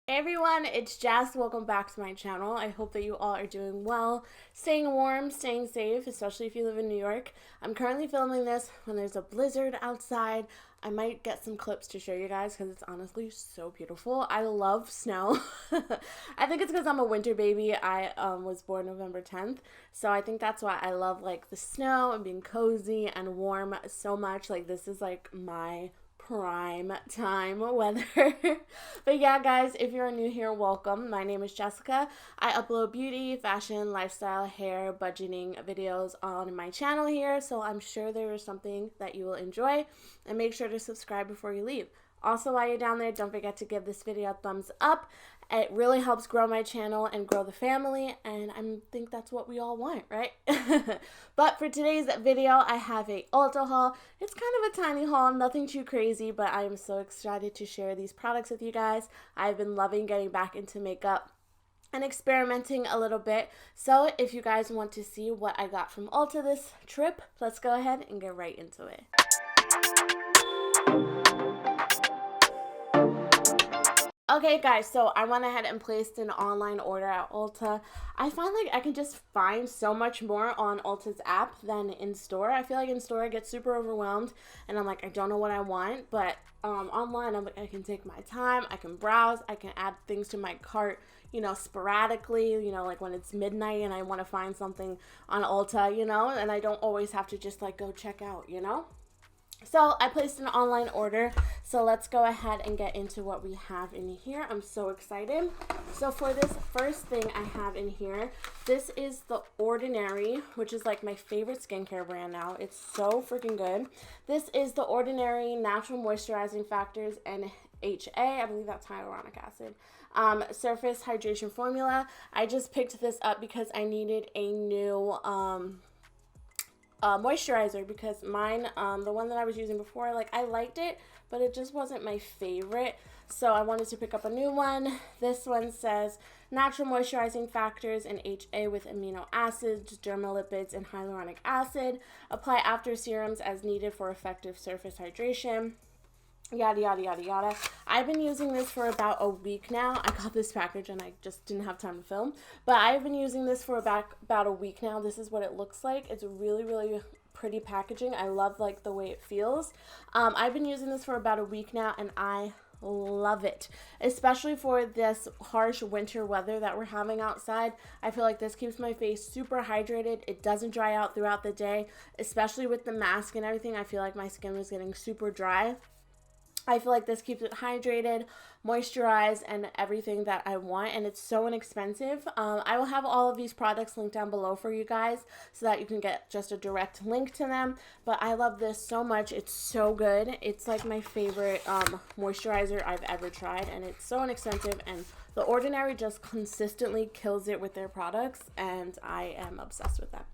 Hey everyone, it's Jess. Welcome back to my channel. I hope that you all are doing well, staying warm, staying safe, especially if you live in New York. I'm currently filming this when there's a blizzard outside. I might get some clips to show you guys because it's honestly so beautiful. I love snow. I think it's because I'm a winter baby. I was born November 10th, so I think that's why I love like the snow and being cozy and warm so much. Like this is like my prime time weather. But yeah, guys, if you're new here, welcome. My name is Jessica. I upload beauty, fashion, lifestyle, hair, budgeting videos on my channel here, so I'm sure there is something that you will enjoy, and make sure to subscribe before you leave. Also, while you're down there, don't forget to give this video a thumbs up. It really helps grow my channel and grow the family, and I think that's what we all want, right? But for today's video, I have a Ulta haul. It's kind of a tiny haul, nothing too crazy, but I am so excited to share these products with you guys. I've been loving getting back into makeup and experimenting a little bit. So if you guys want to see what I got from Ulta this trip, let's go ahead and get right into it. Okay guys, so I went ahead and placed an online order at Ulta. I find like I can just find so much more on Ulta's app than in store. I feel like in store I get super overwhelmed and I'm like, I don't know what I want, but online I'm like, I can take my time, I can browse, I can add things to my cart, you know, sporadically, you know, like when it's midnight and I want to find something on Ulta, you know, and I don't always have to just like go check out, you know. So I placed an online order, so let's go ahead and get into what we have in here. I'm so excited. So for this first thing I have in here, this is The Ordinary, which is like my favorite skincare brand now. It's so freaking good. This is The Ordinary Natural Moisturizing Factors and HA, I believe that's hyaluronic acid, surface hydration formula. I just picked this up because I needed a new moisturizer because mine, the one that I was using before, like I liked it, but it just wasn't my favorite. So I wanted to pick up a new one. This one says natural moisturizing factors and HA with amino acids, dermalipids, and hyaluronic acid. Apply after serums as needed for effective surface hydration. Yada yada yada yada. I've been using this for about a week now. I got this package and I just didn't have time to film, but I've been using this for about a week now. This is what it looks like. It's really pretty packaging. I love like the way it feels. I've been using this for about a week now and I love it, especially for this harsh winter weather that we're having outside. I feel like this keeps my face super hydrated. It doesn't dry out throughout the day, especially with the mask and everything. I feel like my skin was getting super dry. I feel like this keeps it hydrated, moisturized, and everything that I want, and it's so inexpensive. I will have all of these products linked down below for you guys so that you can get just a direct link to them, but I love this so much. It's so good. It's like my favorite moisturizer I've ever tried, and it's so inexpensive, and The Ordinary just consistently kills it with their products, and I am obsessed with them.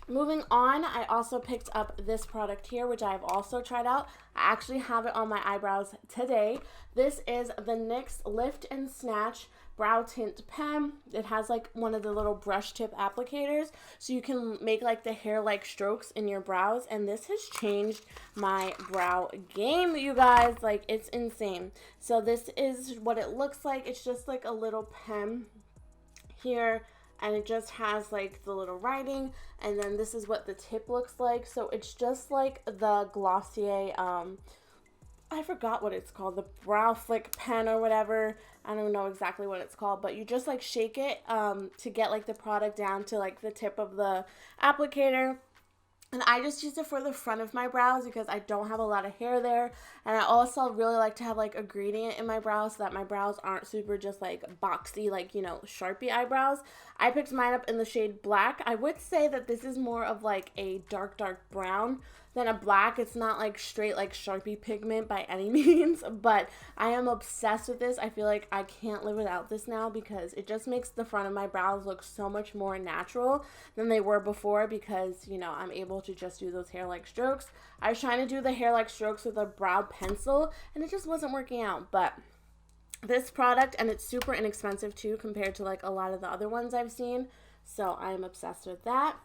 Moving on, I also picked up this product here, which I've also tried out. I actually have it on my eyebrows today. This is the NYX Lift and Snatch Brow Tint Pen. It has like one of the little brush tip applicators, so you can make like the hair-like strokes in your brows, and this has changed my brow game, you guys. Like, it's insane. So this is what it looks like. It's just like a little pen here, and it just has like the little writing, and then this is what the tip looks like. So it's just like the Glossier, I forgot what it's called, the brow flick pen or whatever. I don't know exactly what it's called, but you just like shake it to get like the product down to like the tip of the applicator. And I just use it for the front of my brows because I don't have a lot of hair there. And I also really like to have like a gradient in my brows so that my brows aren't super just like boxy, like, you know, Sharpie eyebrows. I picked mine up in the shade black. I would say that this is more of like a dark brown than a black. It's not like straight like Sharpie pigment by any means, but I am obsessed with this. I feel like I can't live without this now because it just makes the front of my brows look so much more natural than they were before because, you know, I'm able to just do those hair-like strokes. I was trying to do the hair-like strokes with a brow pencil and it just wasn't working out, but this product, and it's super inexpensive too compared to like a lot of the other ones I've seen, so I'm obsessed with that.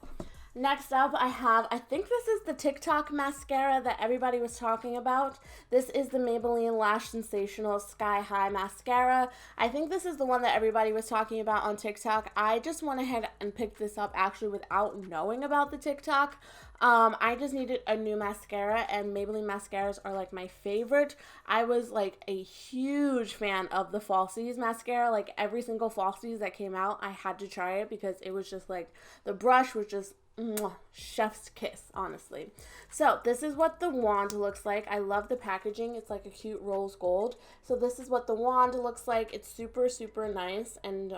Next up, I think this is the TikTok mascara that everybody was talking about. This is the Maybelline Lash Sensational Sky High Mascara. I think this is the one that everybody was talking about on TikTok. I just went ahead and picked this up actually without knowing about the TikTok. I just needed a new mascara, and Maybelline mascaras are like my favorite. I was like a huge fan of the Falsies mascara. Like every single Falsies that came out, I had to try it because it was just like, the brush was just mwah, chef's kiss, honestly. So this is what the wand looks like. I love the packaging. It's like a cute rose gold. So this is what the wand looks like. It's super, super nice, and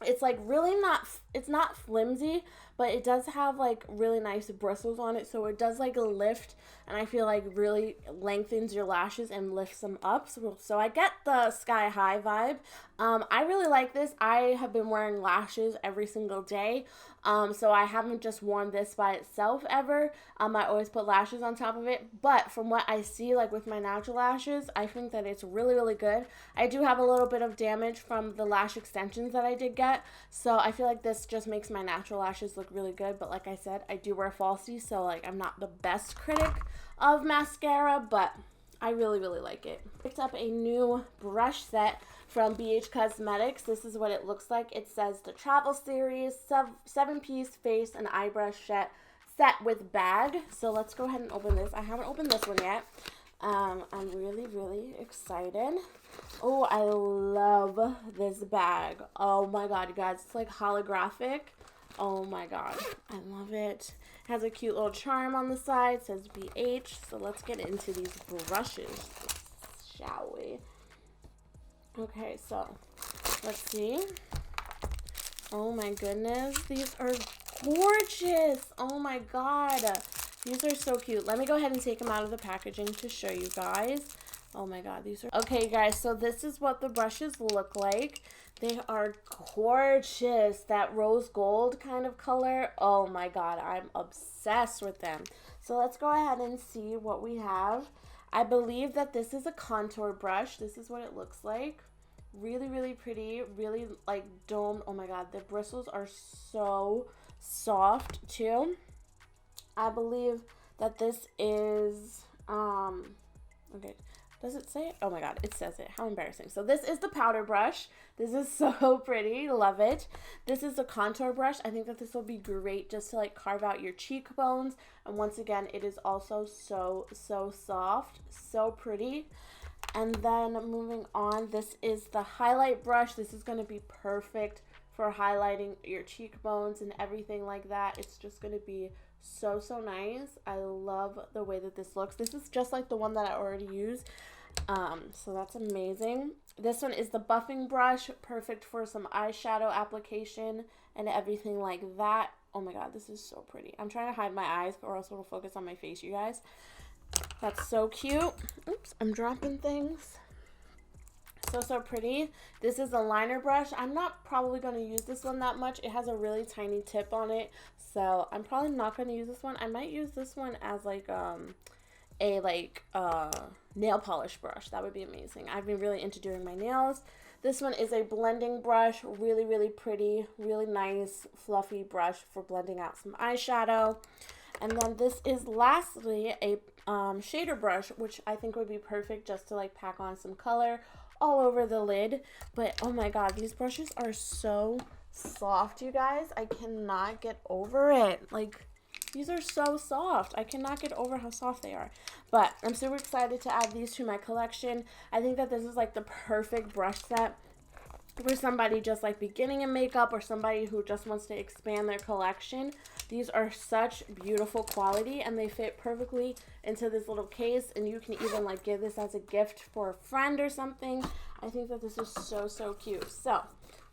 it's like really not, it's not flimsy, but it does have like really nice bristles on it, so it does like a lift, and I feel like really lengthens your lashes and lifts them up. So I get the sky high vibe. I really like this. I have been wearing lashes every single day, so I haven't just worn this by itself ever. I always put lashes on top of it, but from what I see, like with my natural lashes, I think that it's really, really good. I do have a little bit of damage from the lash extensions that I did get, so I feel like this just makes my natural lashes look really good. But like I said, I do wear falsies, so like I'm not the best critic of mascara, but I really, really like it. Picked up a new brush set from BH Cosmetics. This is what it looks like. It says the Travel Series 7-piece face and eye brush set with bag. So let's go ahead and open this. I haven't opened this one yet. I'm really, really excited. Oh, I love this bag. Oh my god, you guys, it's like holographic. Oh my god, I love it. It has a cute little charm on the side. It says BH. So let's get into these brushes, shall we? Okay, so let's see. Oh my goodness, these are gorgeous. Oh my god, these are so cute. Let me go ahead and take them out of the packaging to show you guys. Oh my god, these are... Okay, guys, so this is what the brushes look like. They are gorgeous. That rose gold kind of color. Oh my god, I'm obsessed with them. So let's go ahead and see what we have. I believe that this is a contour brush. This is what it looks like. Really, really pretty. Really like domed. Oh my god, the bristles are so soft too. I believe that this is okay. Does it say it? Oh my god, it says it. How embarrassing. So this is the powder brush. This is so pretty. Love it. This is the contour brush. I think that this will be great just to like carve out your cheekbones. And once again, it is also so soft. So pretty. And then moving on, this is the highlight brush. This is going to be perfect for highlighting your cheekbones and everything like that. It's just going to be so nice. I love the way that this looks. This is just like the one that I already used, so that's amazing. This one is the buffing brush, perfect for some eyeshadow application and everything like that. Oh my god, this is so pretty. I'm trying to hide my eyes or else it'll focus on my face, you guys. That's so cute. Oops, I'm dropping things. So pretty. This is a liner brush. I'm not probably going to use this one that much. It has a really tiny tip on it, so I'm probably not going to use this one. I might use this one as like a nail polish brush. That would be amazing. I've been really into doing my nails. This one is a blending brush. Really pretty, really nice fluffy brush for blending out some eyeshadow. And then this is lastly a shader brush, which I think would be perfect just to like pack on some color all over the lid. But oh my god, these brushes are so soft, you guys. I cannot get over it. Like, these are so soft. I cannot get over how soft they are. But I'm super excited to add these to my collection. I think that this is like the perfect brush set for somebody just like beginning in makeup or somebody who just wants to expand their collection. These are such beautiful quality and they fit perfectly into this little case, and you can even like give this as a gift for a friend or something. I think that this is so cute. So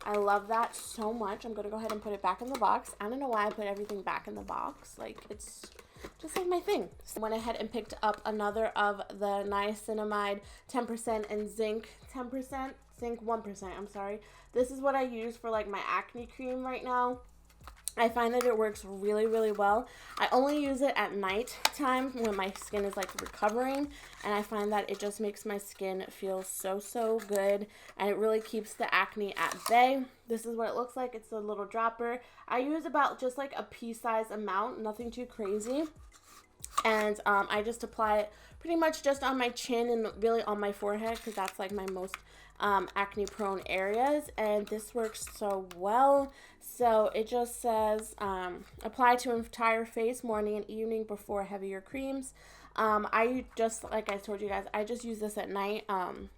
I love that so much. I'm going to go ahead and put it back in the box. I don't know why I put everything back in the box. Like, it's just like my thing. So I went ahead and picked up another of the niacinamide 10% and zinc 10%. Zinc 1%, I'm sorry. This is what I use for like my acne cream right now. I find that it works really, really well. I only use it at night time when my skin is like recovering, and I find that it just makes my skin feel so, so good, and it really keeps the acne at bay. This is what it looks like. It's a little dropper. I use about just like a pea-size amount, nothing too crazy, and I just apply it pretty much just on my chin and really on my forehead, because that's like my most acne prone areas, and this works so well. So it just says apply to entire face morning and evening before heavier creams. I just, like I told you guys, I just use this at night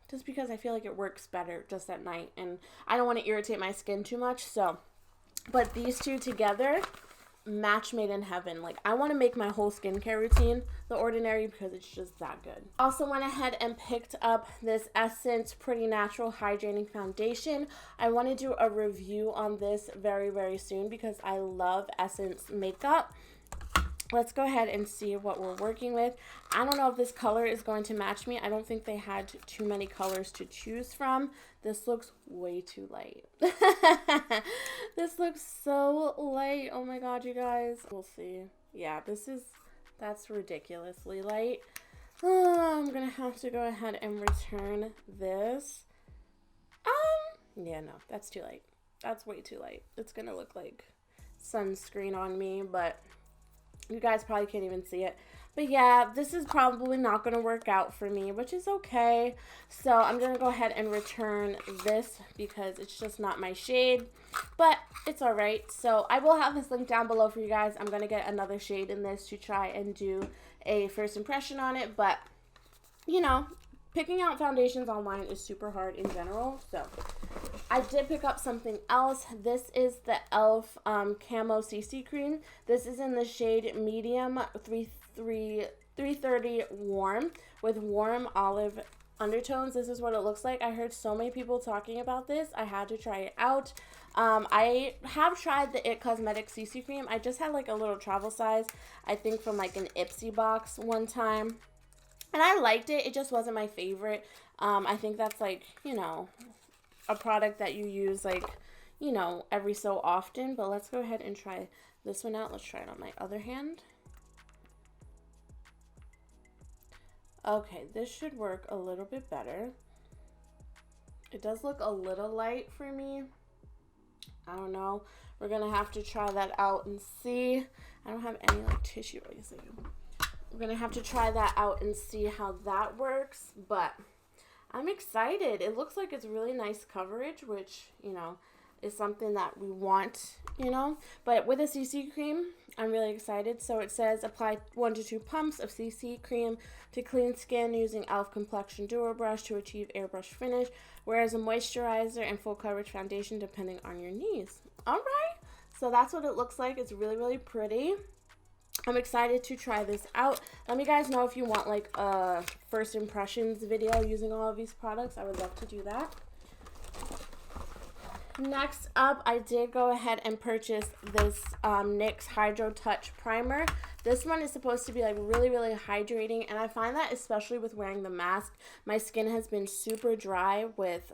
just because I feel like it works better just at night, and I don't want to irritate my skin too much. So, but these two together, match made in heaven. Like, I want to make my whole skincare routine The Ordinary because it's just that good. Also went ahead and picked up this Essence Pretty Natural Hydrating Foundation. I want to do a review on this very, very soon because I love Essence makeup. Let's go ahead and see what we're working with. I don't know if this color is going to match me. I don't think they had too many colors to choose from. This looks way too light. This looks so light. Oh my god, you guys. We'll see. Yeah, that's ridiculously light. I'm gonna have to go ahead and return this. Yeah, no, that's too light. That's way too light. It's gonna look like sunscreen on me, but you guys probably can't even see it. But yeah, this is probably not going to work out for me, which is okay. So I'm going to go ahead and return this because it's just not my shade. But it's alright. So I will have this link down below for you guys. I'm going to get another shade in this to try and do a first impression on it. But, you know, picking out foundations online is super hard in general. So I did pick up something else. This is the e.l.f. Camo Cc Cream. This is in the shade Medium 330 Warm with warm olive undertones. This is what it looks like. I heard so many people talking about this. I had to try it out. I have tried the IT Cosmetics CC Cream. I just had like a little travel size, I think from like an Ipsy box one time. And I liked it. It just wasn't my favorite. I think that's like, you know, a product that you use like, you know, every so often. But let's go ahead and try this one out. Let's try it on my other hand. Okay, this should work a little bit better. It does look a little light for me. I don't know. We're gonna have to try that out and see. I don't have any like tissue. We're gonna have to try that out and see how that works, but I'm excited. It looks like it's really nice coverage, which, you know, is something that we want, you know. But with a CC cream, I'm really excited. So it says apply 1 to 2 pumps of CC cream to clean skin using e.l.f. Complexion Duo Brush to achieve airbrush finish, whereas a moisturizer and full coverage foundation depending on your needs. All right, so that's what it looks like. It's really, really pretty. I'm excited to try this out. Let me guys know if you want like a first impressions video using all of these products. I would love to do that. Next up, I did go ahead and purchase this NYX Hydro Touch Primer. This one is supposed to be like really, really hydrating, and I find that especially with wearing the mask, my skin has been super dry with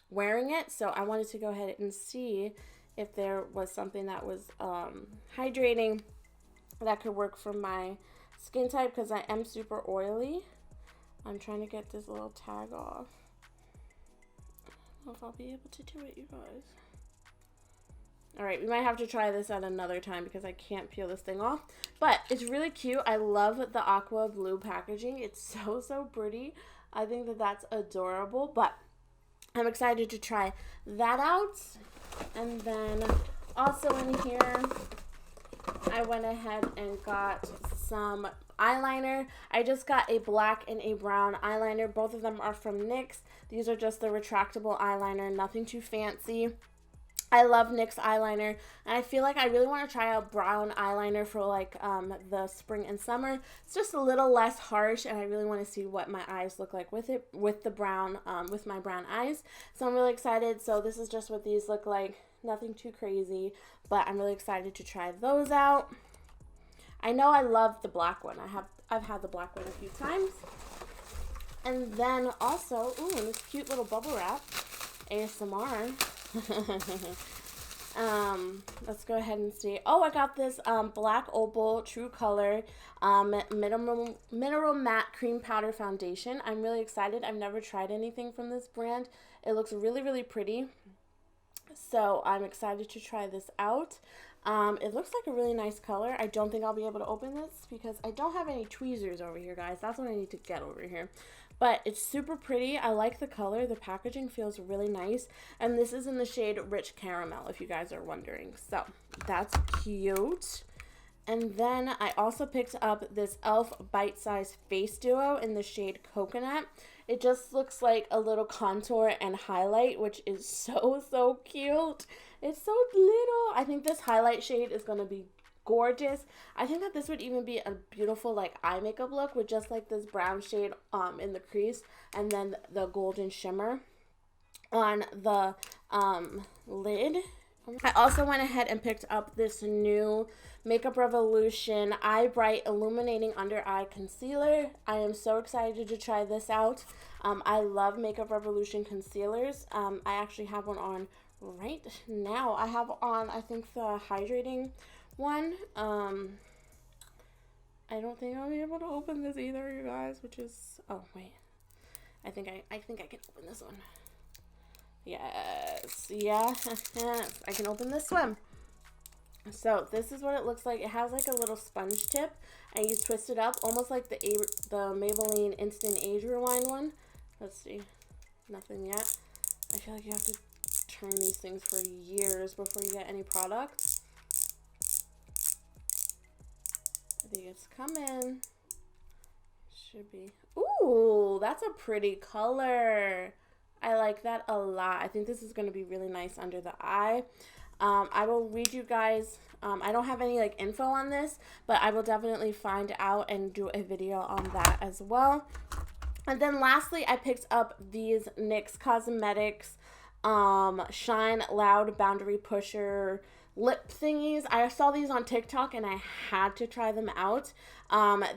wearing it. So I wanted to go ahead and see if there was something that was hydrating that could work for my skin type, because I am super oily. I'm trying to get this little tag off. I don't know if I'll be able to do it, you guys. Alright, we might have to try this at another time because I can't peel this thing off. But it's really cute. I love the aqua blue packaging. It's so, so pretty. I think that that's adorable. But I'm excited to try that out. And then also in here, I went ahead and got some eyeliner. I just got a black and a brown eyeliner. Both of them are from NYX. These are just the retractable eyeliner, nothing too fancy. I love NYX eyeliner, and I feel like I really want to try out brown eyeliner for like the spring and summer. It's just a little less harsh, and I really want to see what my eyes look like with it, with the brown, with my brown eyes. So I'm really excited. So this is just what these look like. Nothing too crazy, but I'm really excited to try those out. I know I love the black one. I've had the black one a few times. And then also, ooh, this cute little bubble wrap, ASMR. Let's go ahead and see. Oh, I got this Black Opal True Color Mineral Matte Cream Powder Foundation. I'm really excited. I've never tried anything from this brand. It looks really, really pretty. So I'm excited to try this out. It looks like a really nice color. I don't think I'll be able to open this because I don't have any tweezers over here, guys. That's what I need to get over here. But it's super pretty. I like the color. The packaging feels really nice. And this is in the shade Rich Caramel, if you guys are wondering. So that's cute. And then I also picked up this e.l.f. Bite Size Face Duo in the shade Coconut. It just looks like a little contour and highlight, which is so cute. It's so little. I think this highlight shade is going to be gorgeous. I think that this would even be a beautiful like eye makeup look with just like this brown shade in the crease and then the golden shimmer on the lid. I also went ahead and picked up this new Makeup Revolution Eye Bright Illuminating Under Eye Concealer. I am so excited to try this out. I love Makeup Revolution concealers. I actually have one on right now. I have on, I think, the Hydrating one. I don't think I'll be able to open this either, you guys, which is, oh, wait. I think I can open this one. Yes, yeah, I can open this one. So this is what it looks like. It has like a little sponge tip, and you twist it up, almost like the Maybelline Instant Age Rewind one. Let's see, nothing yet. I feel like you have to turn these things for years before you get any product. I think it's coming. Should be. Ooh, that's a pretty color. I like that a lot. I think this is going to be really nice under the eye. I will read you guys. I don't have any like info on this, but I will definitely find out and do a video on that as well. And then lastly, I picked up these NYX Cosmetics Shine Loud Boundary Pusher lip thingies. I saw these on TikTok and I had to try them out.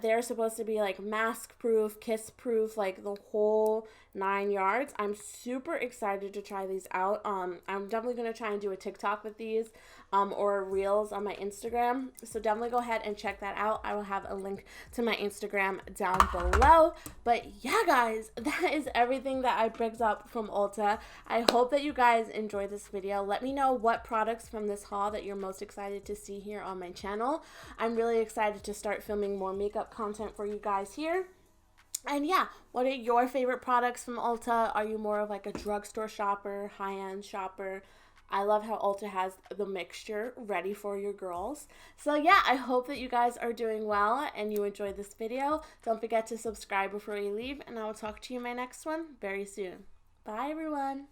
They're supposed to be like mask proof, kiss proof, like the whole 9 yards. I'm super excited to try these out. I'm definitely going to try and do a TikTok with these or reels on my Instagram. So definitely go ahead and check that out. I will have a link to my Instagram down below. But yeah, guys, that is everything that I picked up from Ulta. I hope that you guys enjoyed this video. Let me know what products from this haul that you're most excited to see here on my channel. I'm really excited to start filming more makeup content for you guys here. And yeah, what are your favorite products from Ulta? Are you more of like a drugstore shopper, high-end shopper? I love how Ulta has the mixture ready for your girls. So yeah, I hope that you guys are doing well and you enjoyed this video. Don't forget to subscribe before you leave, and I will talk to you in my next one very soon. Bye, everyone.